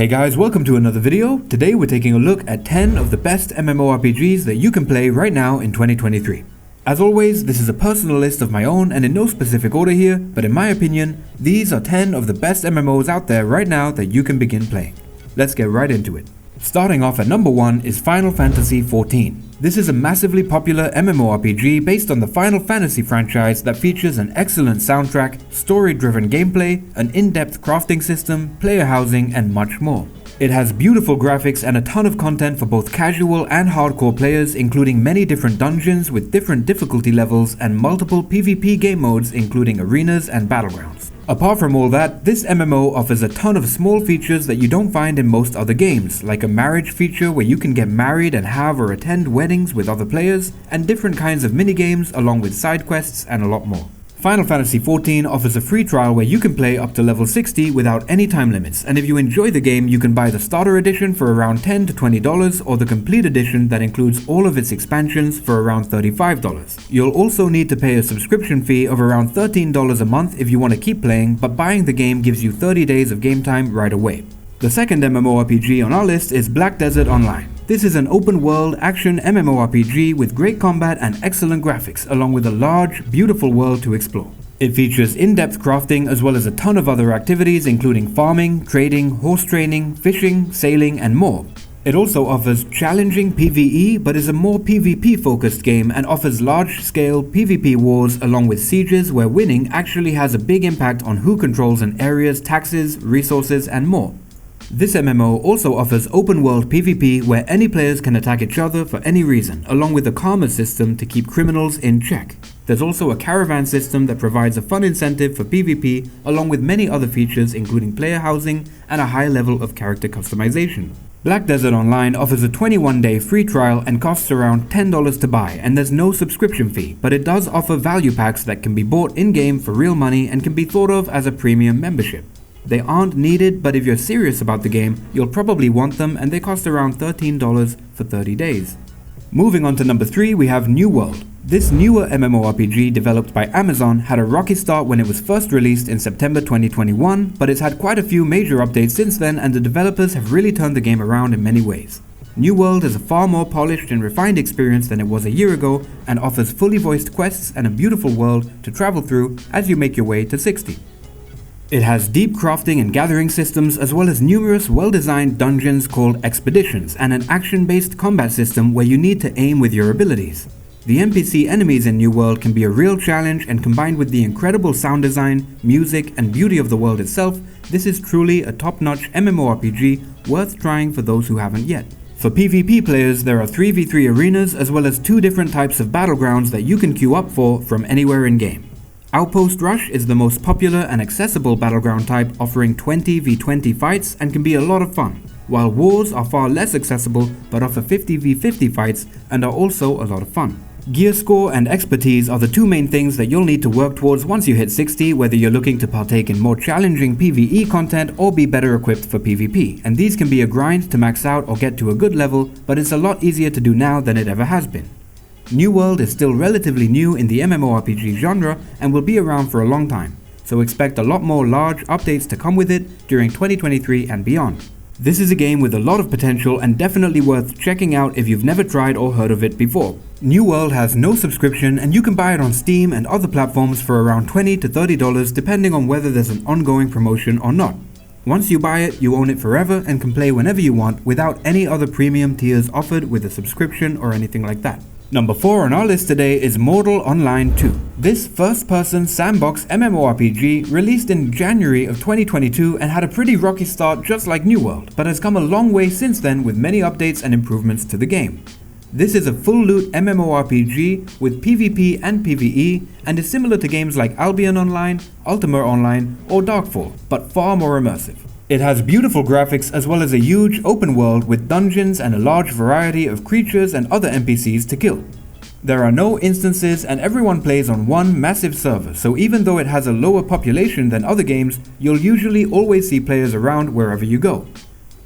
Hey guys, welcome to another video. Today we're taking a look at 10 of the best MMORPGs that you can play right now in 2023. As always, this is a personal list of my own and in no specific order here, but in my opinion, these are 10 of the best MMOs out there right now that you can begin playing. Let's get right into it. Starting off at number 1 is Final Fantasy XIV. This is a massively popular MMORPG based on the Final Fantasy franchise that features an excellent soundtrack, story-driven gameplay, an in-depth crafting system, player housing, and much more. It has beautiful graphics and a ton of content for both casual and hardcore players, including many different dungeons with different difficulty levels and multiple PvP game modes including arenas and battlegrounds. Apart from all that, this MMO offers a ton of small features that you don't find in most other games, like a marriage feature where you can get married and have or attend weddings with other players, and different kinds of minigames along with side quests and a lot more. Final Fantasy XIV offers a free trial where you can play up to level 60 without any time limits, and if you enjoy the game you can buy the starter edition for around $10 to $20 or the complete edition that includes all of its expansions for around $35. You'll also need to pay a subscription fee of around $13 a month if you want to keep playing, but buying the game gives you 30 days of game time right away. The second MMORPG on our list is Black Desert Online. This is an open-world action MMORPG with great combat and excellent graphics, along with a large, beautiful world to explore. It features in-depth crafting as well as a ton of other activities including farming, trading, horse training, fishing, sailing, and more. It also offers challenging PvE but is a more PvP-focused game and offers large-scale PvP wars along with sieges where winning actually has a big impact on who controls an area's taxes, resources, and more. This MMO also offers open-world PvP where any players can attack each other for any reason, along with a karma system to keep criminals in check. There's also a caravan system that provides a fun incentive for PvP, along with many other features including player housing and a high level of character customization. Black Desert Online offers a 21-day free trial and costs around $10 to buy, and there's no subscription fee, but it does offer value packs that can be bought in-game for real money and can be thought of as a premium membership. They aren't needed, but if you're serious about the game, you'll probably want them, and they cost around $13 for 30 days. Moving on to number 3, we have New World. This newer MMORPG developed by Amazon had a rocky start when it was first released in September 2021, but it's had quite a few major updates since then, and the developers have really turned the game around in many ways. New World is a far more polished and refined experience than it was a year ago, and offers fully voiced quests and a beautiful world to travel through as you make your way to 60. It has deep crafting and gathering systems as well as numerous well-designed dungeons called expeditions and an action-based combat system where you need to aim with your abilities. The NPC enemies in New World can be a real challenge, and combined with the incredible sound design, music, and beauty of the world itself, this is truly a top-notch MMORPG worth trying for those who haven't yet. For PvP players, there are 3v3 arenas as well as 2 different types of battlegrounds that you can queue up for from anywhere in-game. Outpost Rush is the most popular and accessible battleground type, offering 20v20 fights and can be a lot of fun, while Wars are far less accessible but offer 50v50 fights and are also a lot of fun. Gear score and expertise are the 2 main things that you'll need to work towards once you hit 60, whether you're looking to partake in more challenging PvE content or be better equipped for PvP, and these can be a grind to max out or get to a good level, but it's a lot easier to do now than it ever has been. New World is still relatively new in the MMORPG genre and will be around for a long time, so expect a lot more large updates to come with it during 2023 and beyond. This is a game with a lot of potential and definitely worth checking out if you've never tried or heard of it before. New World has no subscription and you can buy it on Steam and other platforms for around $20 to $30 depending on whether there's an ongoing promotion or not. Once you buy it, you own it forever and can play whenever you want without any other premium tiers offered with a subscription or anything like that. Number 4 on our list today is Mortal Online 2. This first-person sandbox MMORPG released in January of 2022 and had a pretty rocky start just like New World, but has come a long way since then with many updates and improvements to the game. This is a full loot MMORPG with PvP and PvE and is similar to games like Albion Online, Ultima Online, or Darkfall, but far more immersive. It has beautiful graphics as well as a huge open world with dungeons and a large variety of creatures and other NPCs to kill. There are no instances and everyone plays on one massive server, so even though it has a lower population than other games, you'll usually always see players around wherever you go.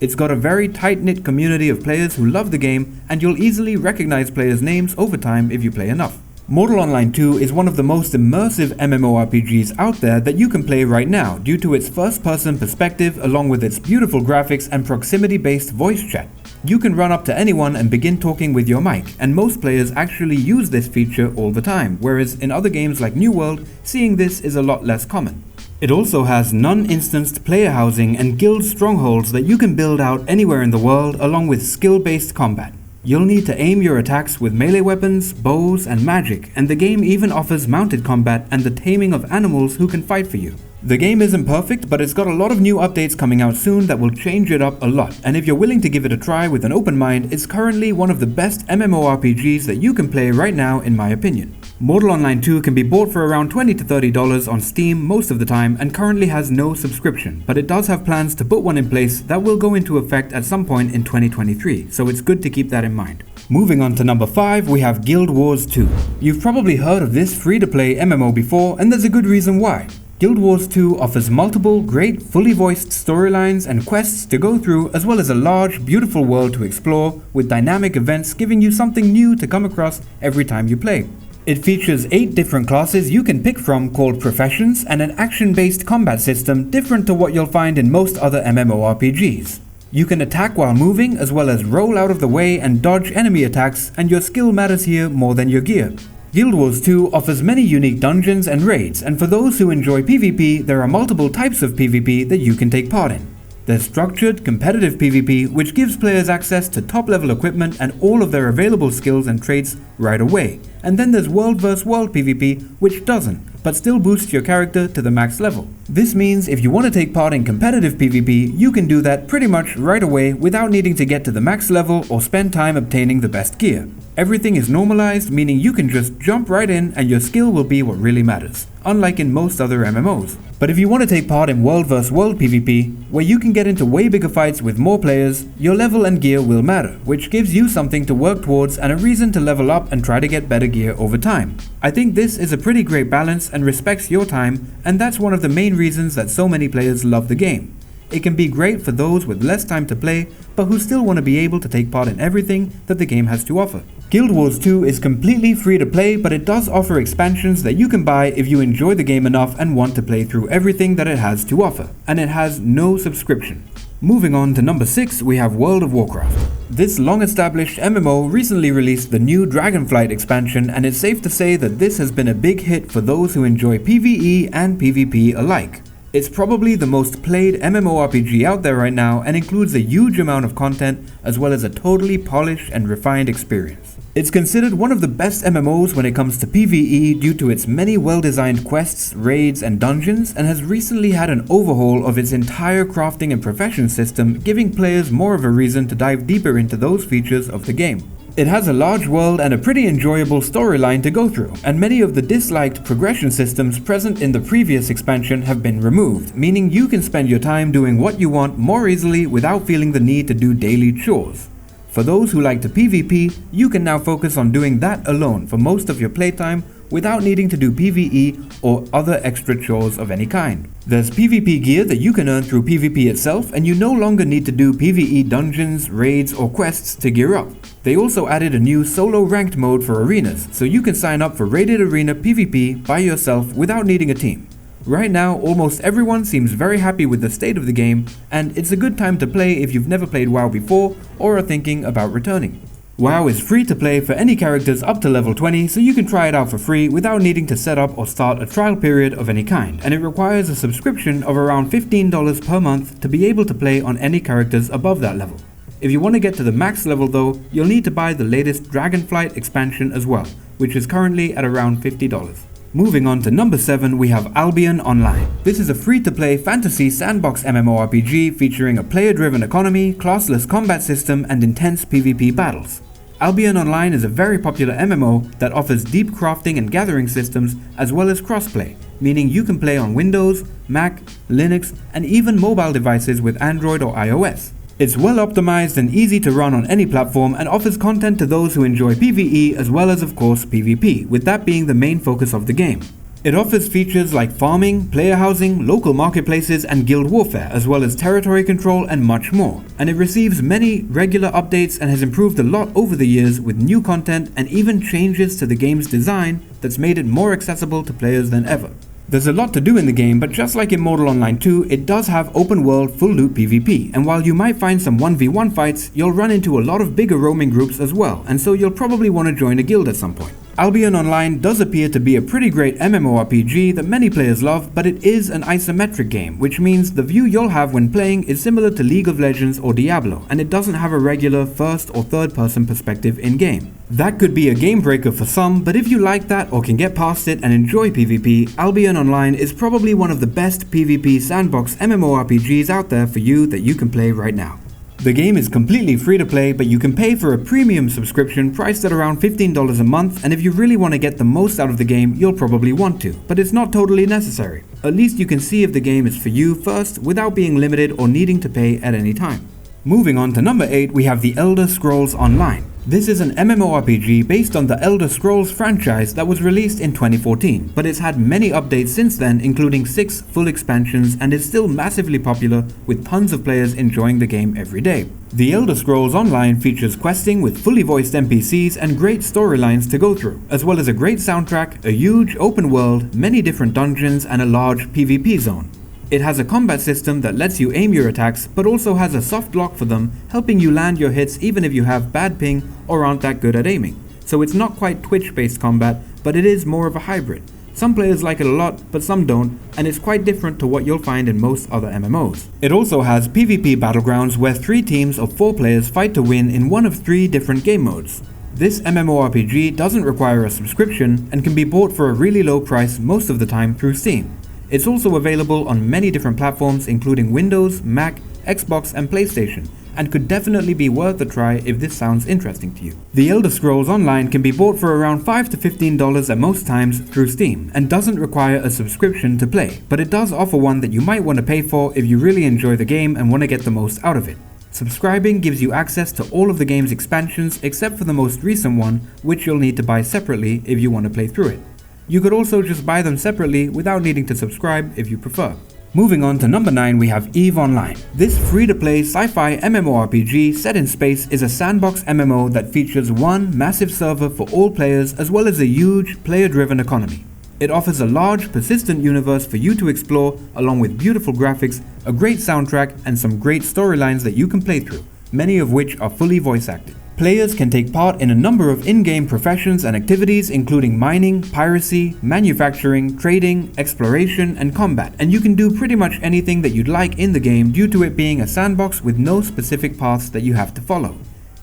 It's got a very tight-knit community of players who love the game, and you'll easily recognize players' names over time if you play enough. Mortal Online 2 is one of the most immersive MMORPGs out there that you can play right now due to its first-person perspective along with its beautiful graphics and proximity-based voice chat. You can run up to anyone and begin talking with your mic, and most players actually use this feature all the time, whereas in other games like New World, seeing this is a lot less common. It also has non-instanced player housing and guild strongholds that you can build out anywhere in the world along with skill-based combat. You'll need to aim your attacks with melee weapons, bows, and magic, and the game even offers mounted combat and the taming of animals who can fight for you. The game isn't perfect, but it's got a lot of new updates coming out soon that will change it up a lot, and if you're willing to give it a try with an open mind, it's currently one of the best MMORPGs that you can play right now in my opinion. Mortal Online 2 can be bought for around $20 to $30 on Steam most of the time and currently has no subscription, but it does have plans to put one in place that will go into effect at some point in 2023, so it's good to keep that in mind. Moving on to number 5, we have Guild Wars 2. You've probably heard of this free-to-play MMO before, and there's a good reason why. Guild Wars 2 offers multiple, great, fully voiced storylines and quests to go through, as well as a large, beautiful world to explore, with dynamic events giving you something new to come across every time you play. It features 8 different classes you can pick from called professions and an action-based combat system different to what you'll find in most other MMORPGs. You can attack while moving as well as roll out of the way and dodge enemy attacks, and your skill matters here more than your gear. Guild Wars 2 offers many unique dungeons and raids, and for those who enjoy PvP, there are multiple types of PvP that you can take part in. There's structured, competitive PvP, which gives players access to top-level equipment and all of their available skills and traits right away. And then there's world vs world PvP, which doesn't, but still boosts your character to the max level. This means if you want to take part in competitive PvP, you can do that pretty much right away without needing to get to the max level or spend time obtaining the best gear. Everything is normalized, meaning you can just jump right in and your skill will be what really matters, unlike in most other MMOs. But if you want to take part in world vs world PvP, where you can get into way bigger fights with more players, your level and gear will matter, which gives you something to work towards and a reason to level up and try to get better gear over time. I think this is a pretty great balance and respects your time, and that's one of the main reasons that so many players love the game. It can be great for those with less time to play, but who still want to be able to take part in everything that the game has to offer. Guild Wars 2 is completely free to play, but it does offer expansions that you can buy if you enjoy the game enough and want to play through everything that it has to offer, and it has no subscription. Moving on to number 6, we have World of Warcraft. This long-established MMO recently released the new Dragonflight expansion, and it's safe to say that this has been a big hit for those who enjoy PvE and PvP alike. It's probably the most played MMORPG out there right now and includes a huge amount of content as well as a totally polished and refined experience. It's considered one of the best MMOs when it comes to PvE due to its many well-designed quests, raids, and dungeons, and has recently had an overhaul of its entire crafting and profession system, giving players more of a reason to dive deeper into those features of the game. It has a large world and a pretty enjoyable storyline to go through, and many of the disliked progression systems present in the previous expansion have been removed, meaning you can spend your time doing what you want more easily without feeling the need to do daily chores. For those who like to PvP, you can now focus on doing that alone for most of your playtime without needing to do PvE or other extra chores of any kind. There's PvP gear that you can earn through PvP itself, and you no longer need to do PvE dungeons, raids, or quests to gear up. They also added a new solo ranked mode for arenas, so you can sign up for rated arena PvP by yourself without needing a team. Right now, almost everyone seems very happy with the state of the game, and it's a good time to play if you've never played WoW before or are thinking about returning. WoW is free to play for any characters up to level 20, so you can try it out for free without needing to set up or start a trial period of any kind, and it requires a subscription of around $15 per month to be able to play on any characters above that level. If you want to get to the max level though, you'll need to buy the latest Dragonflight expansion as well, which is currently at around $50. Moving on to number 7, we have Albion Online. This is a free-to-play fantasy sandbox MMORPG featuring a player-driven economy, classless combat system, and intense PvP battles. Albion Online is a very popular MMO that offers deep crafting and gathering systems as well as crossplay, meaning you can play on Windows, Mac, Linux, and even mobile devices with Android or iOS. It's well optimized and easy to run on any platform and offers content to those who enjoy PvE as well as of course PvP, with that being the main focus of the game. It offers features like farming, player housing, local marketplaces, and guild warfare, as well as territory control and much more. And it receives many regular updates and has improved a lot over the years with new content and even changes to the game's design that's made it more accessible to players than ever. There's a lot to do in the game, but just like in Mortal Online 2, it does have open world full loot PvP, and while you might find some 1v1 fights, you'll run into a lot of bigger roaming groups as well, and so you'll probably want to join a guild at some point. Albion Online does appear to be a pretty great MMORPG that many players love, but it is an isometric game, which means the view you'll have when playing is similar to League of Legends or Diablo, and it doesn't have a regular first or third person perspective in-game. That could be a game breaker for some, but if you like that or can get past it and enjoy PvP, Albion Online is probably one of the best PvP sandbox MMORPGs out there for you that you can play right now. The game is completely free to play, but you can pay for a premium subscription priced at around $15 a month, and if you really want to get the most out of the game, you'll probably want to, but it's not totally necessary. At least you can see if the game is for you first without being limited or needing to pay at any time. Moving on to number 8, we have The Elder Scrolls Online. This is an MMORPG based on the Elder Scrolls franchise that was released in 2014, but it's had many updates since then, including 6 full expansions, and is still massively popular with tons of players enjoying the game every day. The Elder Scrolls Online features questing with fully voiced NPCs and great storylines to go through, as well as a great soundtrack, a huge open world, many different dungeons, and a large PvP zone. It has a combat system that lets you aim your attacks, but also has a soft lock for them, helping you land your hits even if you have bad ping or aren't that good at aiming. So it's not quite Twitch-based combat, but it is more of a hybrid. Some players like it a lot, but some don't, and it's quite different to what you'll find in most other MMOs. It also has PvP battlegrounds where 3 teams of 4 players fight to win in one of 3 different game modes. This MMORPG doesn't require a subscription and can be bought for a really low price most of the time through Steam. It's also available on many different platforms including Windows, Mac, Xbox and PlayStation, and could definitely be worth a try if this sounds interesting to you. The Elder Scrolls Online can be bought for around $5 to $15 at most times through Steam, and doesn't require a subscription to play, but it does offer one that you might want to pay for if you really enjoy the game and want to get the most out of it. Subscribing gives you access to all of the game's expansions except for the most recent one, which you'll need to buy separately if you want to play through it. You could also just buy them separately without needing to subscribe if you prefer. Moving on to number 9, we have EVE Online. This free-to-play sci-fi MMORPG set in space is a sandbox MMO that features one massive server for all players as well as a huge player-driven economy. It offers a large, persistent universe for you to explore along with beautiful graphics, a great soundtrack, and some great storylines that you can play through, many of which are fully voice-acted. Players can take part in a number of in-game professions and activities including mining, piracy, manufacturing, trading, exploration, and combat, and you can do pretty much anything that you'd like in the game due to it being a sandbox with no specific paths that you have to follow.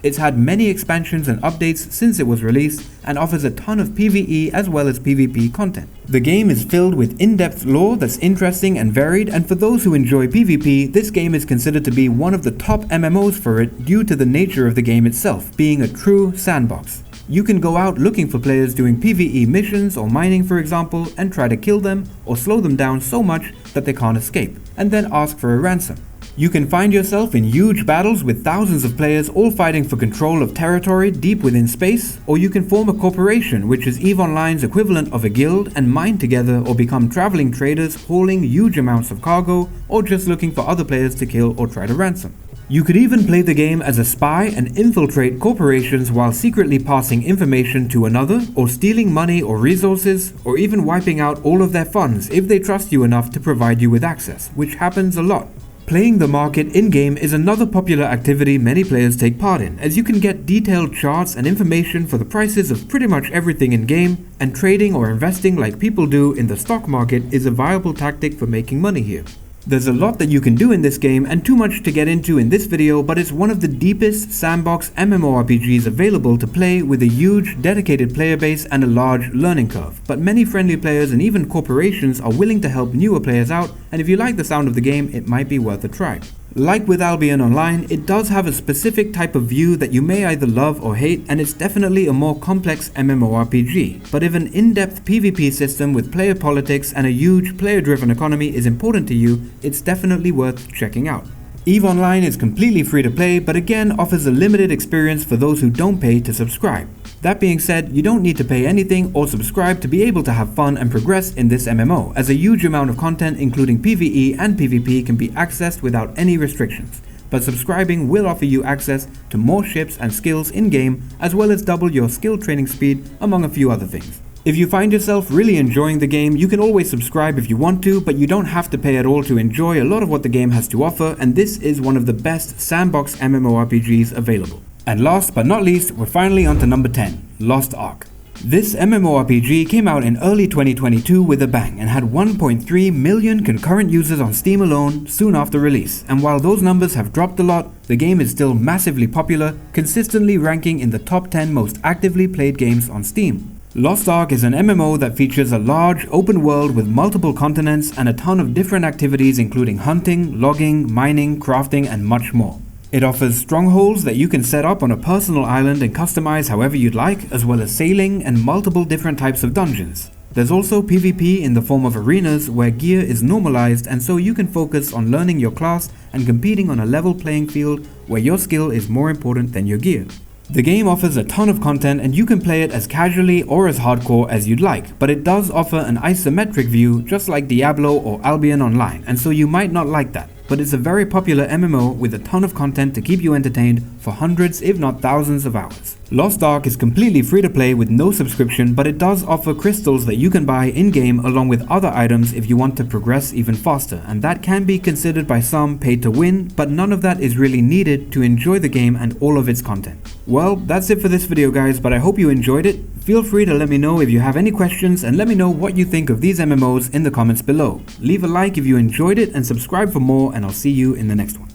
It's had many expansions and updates since it was released and offers a ton of PvE as well as PvP content. The game is filled with in-depth lore that's interesting and varied, and for those who enjoy PvP, this game is considered to be one of the top MMOs for it due to the nature of the game itself, being a true sandbox. You can go out looking for players doing PvE missions or mining for example, and try to kill them or slow them down so much that they can't escape, and then ask for a ransom. You can find yourself in huge battles with thousands of players all fighting for control of territory deep within space, or you can form a corporation, which is EVE Online's equivalent of a guild, and mine together or become traveling traders hauling huge amounts of cargo, or just looking for other players to kill or try to ransom. You could even play the game as a spy and infiltrate corporations while secretly passing information to another, or stealing money or resources, or even wiping out all of their funds if they trust you enough to provide you with access, which happens a lot. Playing the market in-game is another popular activity many players take part in, as you can get detailed charts and information for the prices of pretty much everything in-game, and trading or investing like people do in the stock market is a viable tactic for making money here. There's a lot that you can do in this game and too much to get into in this video, but it's one of the deepest sandbox MMORPGs available to play with a huge dedicated player base and a large learning curve. But many friendly players and even corporations are willing to help newer players out, and if you like the sound of the game, it might be worth a try. Like with Albion Online, it does have a specific type of view that you may either love or hate, and it's definitely a more complex MMORPG. But if an in-depth PvP system with player politics and a huge player-driven economy is important to you, it's definitely worth checking out. EVE Online is completely free to play, but again offers a limited experience for those who don't pay to subscribe. That being said, you don't need to pay anything or subscribe to be able to have fun and progress in this MMO, as a huge amount of content including PvE and PvP can be accessed without any restrictions. But subscribing will offer you access to more ships and skills in-game, as well as double your skill training speed, among a few other things. If you find yourself really enjoying the game, you can always subscribe if you want to, but you don't have to pay at all to enjoy a lot of what the game has to offer, and this is one of the best sandbox MMORPGs available. And last but not least, we're finally on to number 10, Lost Ark. This MMORPG came out in early 2022 with a bang and had 1.3 million concurrent users on Steam alone soon after release, and while those numbers have dropped a lot, the game is still massively popular, consistently ranking in the top 10 most actively played games on Steam. Lost Ark is an MMO that features a large open world with multiple continents and a ton of different activities including hunting, logging, mining, crafting, and much more. It offers strongholds that you can set up on a personal island and customize however you'd like, as well as sailing and multiple different types of dungeons. There's also PvP in the form of arenas where gear is normalized, and so you can focus on learning your class and competing on a level playing field where your skill is more important than your gear. The game offers a ton of content and you can play it as casually or as hardcore as you'd like, but it does offer an isometric view just like Diablo or Albion Online, and so you might not like that. But it's a very popular MMO with a ton of content to keep you entertained for hundreds if not thousands of hours. Lost Ark is completely free to play with no subscription, but it does offer crystals that you can buy in-game along with other items if you want to progress even faster, and that can be considered by some paid to win, but none of that is really needed to enjoy the game and all of its content. Well, that's it for this video guys, but I hope you enjoyed it. Feel free to let me know if you have any questions and let me know what you think of these MMOs in the comments below. Leave a like if you enjoyed it and subscribe for more, and I'll see you in the next one.